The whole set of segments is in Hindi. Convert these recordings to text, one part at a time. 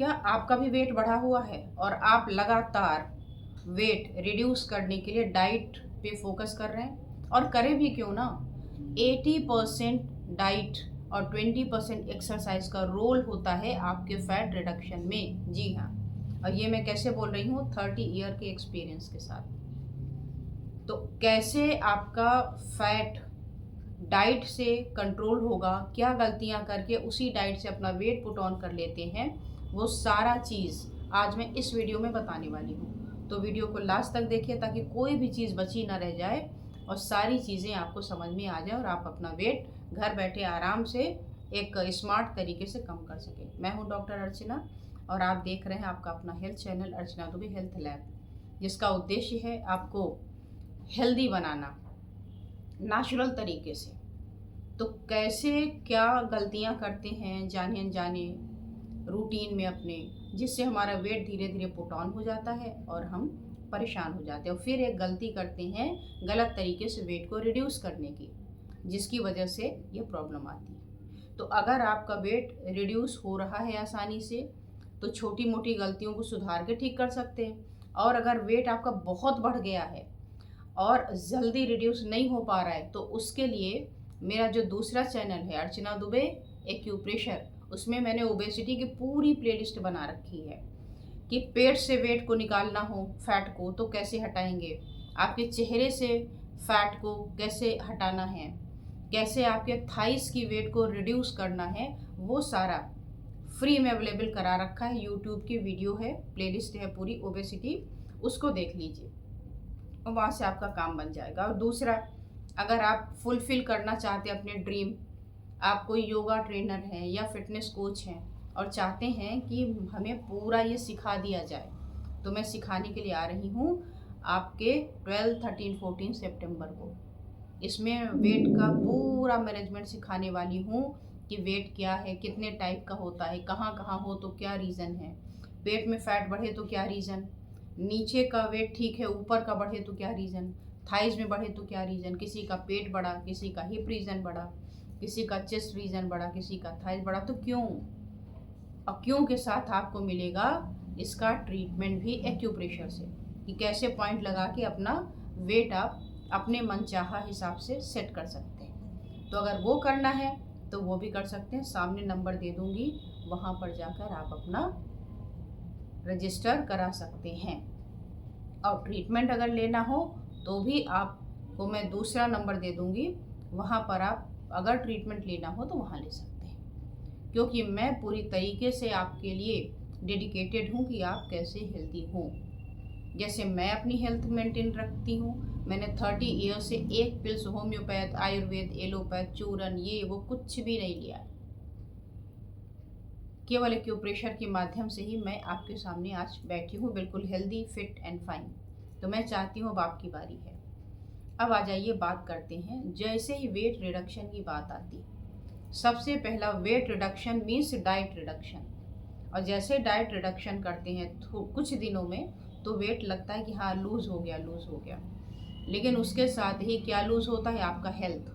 क्या आपका भी वेट बढ़ा हुआ है और आप लगातार वेट रिड्यूस करने के लिए डाइट पे फोकस कर रहे हैं? और करें भी क्यों ना, 80% डाइट और 20% एक्सरसाइज का रोल होता है आपके फैट रिडक्शन में। जी हाँ, और ये मैं कैसे बोल रही हूँ, 30 ईयर के एक्सपीरियंस के साथ। तो कैसे आपका फैट डाइट से कंट्रोल होगा, क्या गलतियां करके उसी डाइट से अपना वेट पुट ऑन कर लेते हैं, वो सारा चीज़ आज मैं इस वीडियो में बताने वाली हूँ। तो वीडियो को लास्ट तक देखिए ताकि कोई भी चीज़ बची ना रह जाए और सारी चीज़ें आपको समझ में आ जाए और आप अपना वेट घर बैठे आराम से एक स्मार्ट तरीके से कम कर सकें। मैं हूँ डॉक्टर अर्चना और आप देख रहे हैं आपका अपना हेल्थ चैनल अर्चना दुबे हेल्थ लैब, जिसका उद्देश्य है आपको हेल्दी बनाना नेचुरल तरीके से। तो कैसे क्या गलतियां करते हैं जाने अनजाने रूटीन में अपने, जिससे हमारा वेट धीरे धीरे पुट ऑन हो जाता है और हम परेशान हो जाते हैं और फिर एक गलती करते हैं गलत तरीके से वेट को रिड्यूस करने की, जिसकी वजह से ये प्रॉब्लम आती है। तो अगर आपका वेट रिड्यूस हो रहा है आसानी से तो छोटी मोटी गलतियों को सुधार के ठीक कर सकते हैं। और अगर वेट आपका बहुत बढ़ गया है और जल्दी रिड्यूस नहीं हो पा रहा है तो उसके लिए मेरा जो दूसरा चैनल है अर्चना दुबे एक्यूप्रेशर, उसमें मैंने ओबेसिटी की पूरी प्लेलिस्ट बना रखी है कि पेट से वेट को निकालना हो, फैट को तो कैसे हटाएंगे, आपके चेहरे से फैट को कैसे हटाना है, कैसे आपके थाइस की वेट को रिड्यूस करना है, वो सारा फ्री में अवेलेबल करा रखा है। यूट्यूब की वीडियो है, प्लेलिस्ट है पूरी ओबेसिटी, उसको देख लीजिए और वहाँ से आपका काम बन जाएगा। और दूसरा, अगर आप फुलफ़िल करना चाहते हैं अपने ड्रीम, आप कोई योगा ट्रेनर हैं या फिटनेस कोच हैं और चाहते हैं कि हमें पूरा ये सिखा दिया जाए, तो मैं सिखाने के लिए आ रही हूँ आपके 12, 13, 14 सितंबर को। इसमें वेट का पूरा मैनेजमेंट सिखाने वाली हूँ कि वेट क्या है, कितने टाइप का होता है, कहाँ कहाँ हो तो क्या रीज़न है, पेट में फैट बढ़े तो क्या रीज़न, नीचे का वेट ठीक है ऊपर का बढ़े तो क्या रीज़न, थाइज में बढ़े तो क्या रीज़न, किसी का पेट बढ़ा, किसी का हिप रीजन बढ़ा, किसी का चेस्ट रीजन बढ़ा, किसी का थाइज बढ़ा, तो क्यों। और क्यों के साथ आपको मिलेगा इसका ट्रीटमेंट भी एक्यूप्रेशर से, कि कैसे पॉइंट लगा के अपना वेट आप अपने मनचाहा हिसाब से सेट कर सकते हैं। तो अगर वो करना है तो वो भी कर सकते हैं, सामने नंबर दे दूँगी, वहाँ पर जाकर आप अपना रजिस्टर करा सकते हैं। और ट्रीटमेंट अगर लेना हो तो भी आपको मैं दूसरा नंबर दे दूँगी, वहाँ पर आप अगर ट्रीटमेंट लेना हो तो वहाँ ले सकते हैं, क्योंकि मैं पूरी तरीके से आपके लिए डेडिकेटेड हूँ कि आप कैसे हेल्दी हों। जैसे मैं अपनी हेल्थ मेंटेन रखती हूँ, मैंने 30 ईयर से एक पिल्स होम्योपैथ, आयुर्वेद, एलोपैथ, चूरन ये वो कुछ भी नहीं लिया, केवल एक्यूप्रेशर के माध्यम से ही मैं आपके सामने आज बैठी हूँ, बिल्कुल हेल्दी, फिट एंड फाइन। तो मैं चाहती हूँ अब आपकी बारी है। अब आ जाइए बात करते हैं, जैसे ही वेट रिडक्शन की बात आती, सबसे पहला weight reduction means diet reduction. और जैसे डाइट रिडक्शन करते हैं कुछ दिनों में तो वेट लगता है कि हाँ लूज़ हो गया, लूज़ हो गया, लेकिन उसके साथ ही क्या लूज़ होता है, आपका हेल्थ।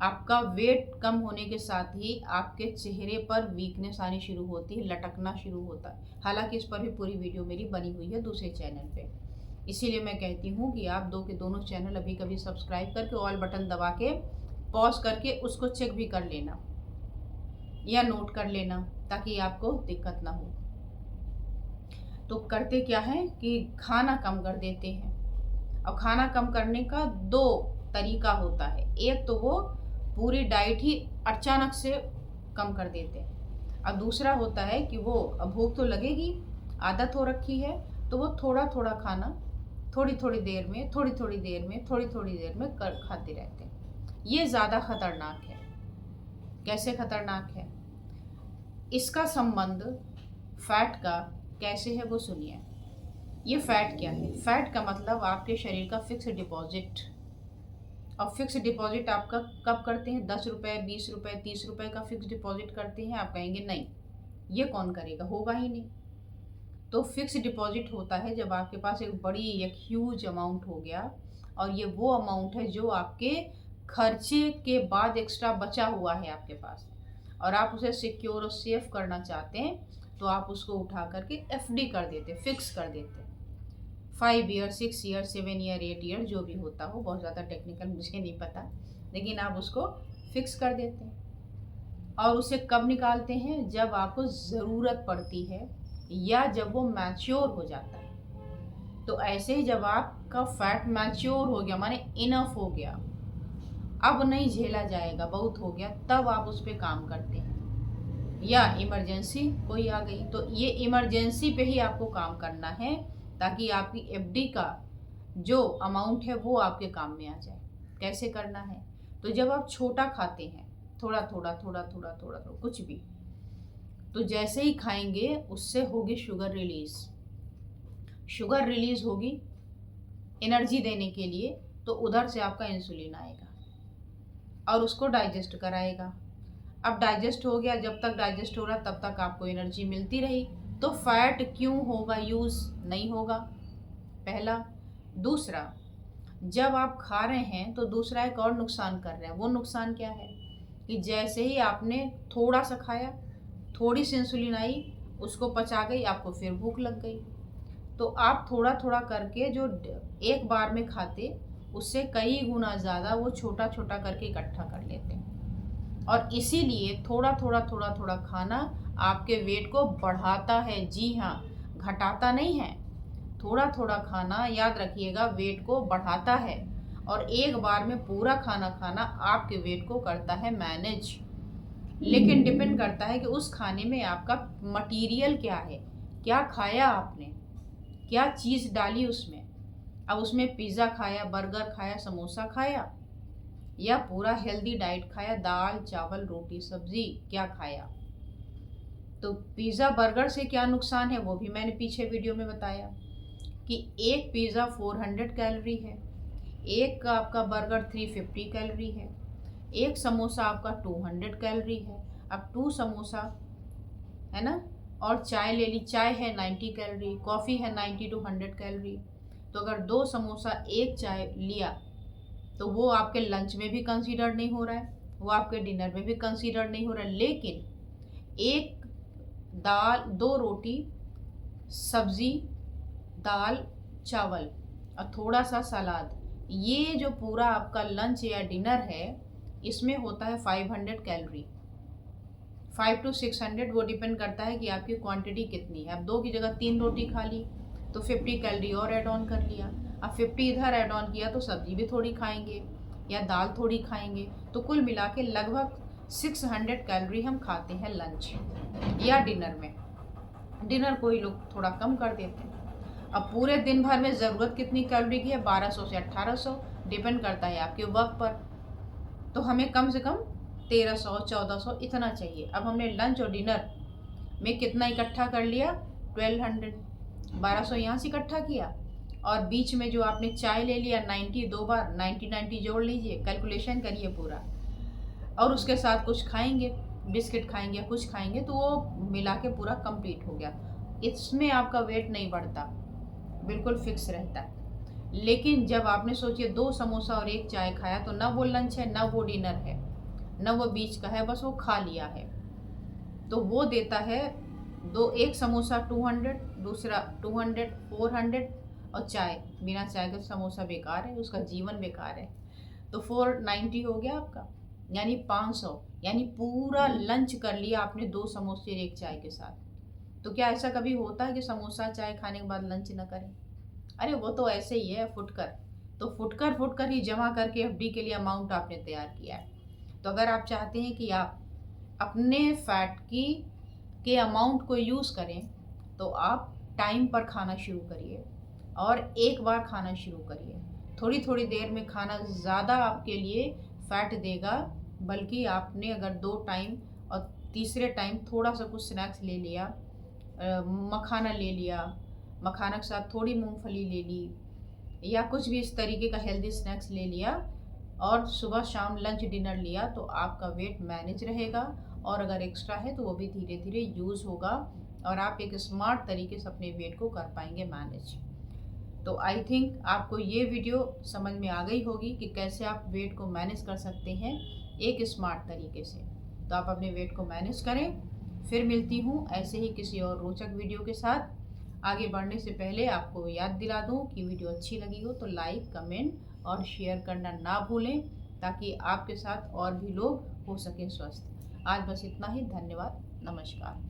आपका वेट कम होने के साथ ही आपके चेहरे पर वीकनेस आनी शुरू होती है, लटकना शुरू होता है। हालांकि इस पर भी पूरी वीडियो मेरी बनी हुई है दूसरे चैनल पे, इसीलिए मैं कहती हूँ कि आप दो के दोनों चैनल अभी कभी सब्सक्राइब करके ऑल बटन दबा के पॉज करके उसको चेक भी कर लेना या नोट कर लेना, ताकि आपको दिक्कत ना हो। तो करते क्या है कि खाना कम कर देते हैं, और खाना कम करने का दो तरीका होता है। एक तो वो पूरी डाइट ही अचानक से कम कर देते हैं, और दूसरा होता है कि वो अब भूख तो लगेगी, आदत हो रखी है, तो वो थोड़ा थोड़ा खाना थोड़ी थोड़ी देर में, थोड़ी थोड़ी देर में, थोड़ी थोड़ी देर में कर खाते रहते हैं। ये ज़्यादा खतरनाक है। कैसे खतरनाक है, इसका संबंध फैट का कैसे है वो सुनिए। ये फैट क्या है, फैट का मतलब आपके शरीर का फिक्स डिपॉजिट। और फिक्स डिपॉजिट आपका कब करते हैं, 10 रुपये, 20 रुपये, 30 रुपये का फिक्स डिपॉजिट करते हैं। आप कहेंगे नहीं ये कौन करेगा, होगा ही नहीं। तो फिक्स डिपॉजिट होता है जब आपके पास एक ह्यूज अमाउंट हो गया, और ये वो अमाउंट है जो आपके खर्चे के बाद एक्स्ट्रा बचा हुआ है आपके पास, और आप उसे सिक्योर और सेफ करना चाहते हैं, तो आप उसको उठा करके एफडी कर देते, फिक्स कर देते। 5 ईयर, 6 ईयर, 7 ईयर, 8 ईयर, जो भी होता हो, बहुत ज़्यादा टेक्निकल मुझे नहीं पता, लेकिन आप उसको फिक्स कर देते हैं। और उसे कब निकालते हैं? जब आपको ज़रूरत पड़ती है या जब वो मैच्योर हो जाता है। तो ऐसे ही जब आपका फैट मैच्योर हो गया, माने इनफ हो गया, अब नहीं झेला जाएगा, बहुत हो गया, तब आप उस पर काम करते हैं। या इमरजेंसी कोई आ गई, तो ये इमरजेंसी पे ही आपको काम करना है, ताकि आपकी एफडी का जो अमाउंट है वो आपके काम में आ जाए। कैसे करना है? तो जब आप छोटा खाते हैं, थोड़ा थोड़ा थोड़ा थोड़ा थोड़ा थोड़ा कुछ भी, तो जैसे ही खाएंगे उससे होगी शुगर रिलीज। शुगर रिलीज होगी एनर्जी देने के लिए, तो उधर से आपका इंसुलिन आएगा और उसको डाइजेस्ट कराएगा। अब डाइजेस्ट हो गया, जब तक डाइजेस्ट हो रहा तब तक आपको एनर्जी मिलती रही, तो फैट क्यों होगा यूज़? नहीं होगा, पहला। दूसरा, जब आप खा रहे हैं तो दूसरा एक और नुकसान कर रहे हैं। वो नुकसान क्या है कि जैसे ही आपने थोड़ा सा खाया, थोड़ी सी इंसुलिन आई, उसको पचा गई, आपको फिर भूख लग गई। तो आप थोड़ा थोड़ा करके जो एक बार में खाते, उससे कई गुना ज़्यादा वो छोटा छोटा करके इकट्ठा कर लेते हैं। और इसीलिए थोड़ा थोड़ा थोड़ा थोड़ा खाना आपके वेट को बढ़ाता है। जी हाँ, घटाता नहीं है। थोड़ा थोड़ा खाना, याद रखिएगा, वेट को बढ़ाता है। और एक बार में पूरा खाना खाना आपके वेट को करता है मैनेज। लेकिन डिपेंड करता है कि उस खाने में आपका मटेरियल क्या है, क्या खाया आपने, क्या चीज़ डाली उसमें। अब उसमें पिज़्ज़ा खाया, बर्गर खाया, समोसा खाया, या पूरा हेल्दी डाइट खाया, दाल चावल रोटी सब्जी, क्या खाया। तो पिज़्ज़ा बर्गर से क्या नुकसान है वो भी मैंने पीछे वीडियो में बताया कि एक पिज़्ज़ा 400 कैलोरी है, एक का आपका बर्गर 350 कैलोरी है, एक समोसा आपका 200 कैलोरी है। अब 2 समोसा है ना, और चाय ले ली, चाय है 90 कैलोरी, कॉफ़ी है 90 to 100 कैलोरी। तो अगर 2 समोसा एक चाय लिया तो वो आपके लंच में भी कंसीडर नहीं हो रहा है, वो आपके डिनर में भी कंसीडर नहीं हो रहा है। लेकिन एक दाल, 2 रोटी, सब्जी, दाल चावल और थोड़ा सा सलाद, ये जो पूरा आपका लंच या डिनर है, इसमें होता है 500 कैलोरी। 5 to 600, वो डिपेंड करता है कि आपकी क्वांटिटी कितनी है। अब 2 की जगह 3 रोटी खा ली तो 50 कैलोरी और ऐड ऑन कर लिया। अब 50 इधर ऐड ऑन किया तो सब्जी भी थोड़ी खाएंगे या दाल थोड़ी खाएंगे, तो कुल मिला के लगभग 600 कैलोरी हम खाते हैं लंच या डिनर में। डिनर कोई लोग थोड़ा कम कर देते हैं। अब पूरे दिन भर में ज़रूरत कितनी कैलोरी की है? 1200 से 1800, डिपेंड करता है आपके वर्क पर। तो हमें कम से कम 1300 1400 इतना चाहिए। अब हमने लंच और डिनर में कितना इकट्ठा कर लिया? 1200। 1200 यहाँ से इकट्ठा किया, और बीच में जो आपने चाय ले लिया 90, 2 बार 90 जोड़ लीजिए, कैलकुलेशन करिए पूरा, और उसके साथ कुछ खाएंगे, बिस्किट खाएंगे, कुछ खाएंगे, तो वो मिला के पूरा कंप्लीट हो गया। इसमें आपका वेट नहीं बढ़ता, बिल्कुल फिक्स रहता है। लेकिन जब आपने सोचिए 2 समोसा और 1 चाय खाया, तो ना वो लंच है, ना वो डिनर है, ना वो बीच का है, बस वो खा लिया है। तो वो देता है एक समोसा 200, दूसरा 200, 400, और चाय, बिना चाय का समोसा बेकार है, उसका जीवन बेकार है। तो 490 हो गया आपका, यानी 500, यानी पूरा लंच कर लिया आपने 2 समोसे और 1 चाय के साथ। तो क्या ऐसा कभी होता है कि समोसा चाय खाने के बाद लंच ना करें? अरे वो तो ऐसे ही है, फुटकर। तो फुटकर ही जमा करके एफडी के लिए अमाउंट आपने तैयार किया है। तो अगर आप चाहते हैं कि आप अपने फैट के अमाउंट को यूज़ करें, तो आप टाइम पर खाना शुरू करिए और एक बार खाना शुरू करिए। थोड़ी थोड़ी देर में खाना ज़्यादा आपके लिए फैट देगा, बल्कि आपने अगर 2 टाइम और तीसरे टाइम थोड़ा सा कुछ स्नैक्स ले लिया, मखाना ले लिया, मखाना के साथ थोड़ी मूंगफली ले ली, या कुछ भी इस तरीके का हेल्दी स्नैक्स ले लिया, और सुबह शाम लंच डिनर लिया, तो आपका वेट मैनेज रहेगा। और अगर एक्स्ट्रा है तो वो भी धीरे धीरे यूज़ होगा, और आप एक स्मार्ट तरीके से अपने वेट को कर पाएंगे मैनेज। तो आई थिंक आपको ये वीडियो समझ में आ गई होगी कि कैसे आप वेट को मैनेज कर सकते हैं एक स्मार्ट तरीके से। तो आप अपने वेट को मैनेज करें, फिर मिलती हूँ ऐसे ही किसी और रोचक वीडियो के साथ। आगे बढ़ने से पहले आपको याद दिला दूँ कि वीडियो अच्छी लगी हो तो लाइक, कमेंट और शेयर करना ना भूलें, ताकि आपके साथ और भी लोग हो सकें स्वस्थ। आज बस इतना ही। धन्यवाद। नमस्कार।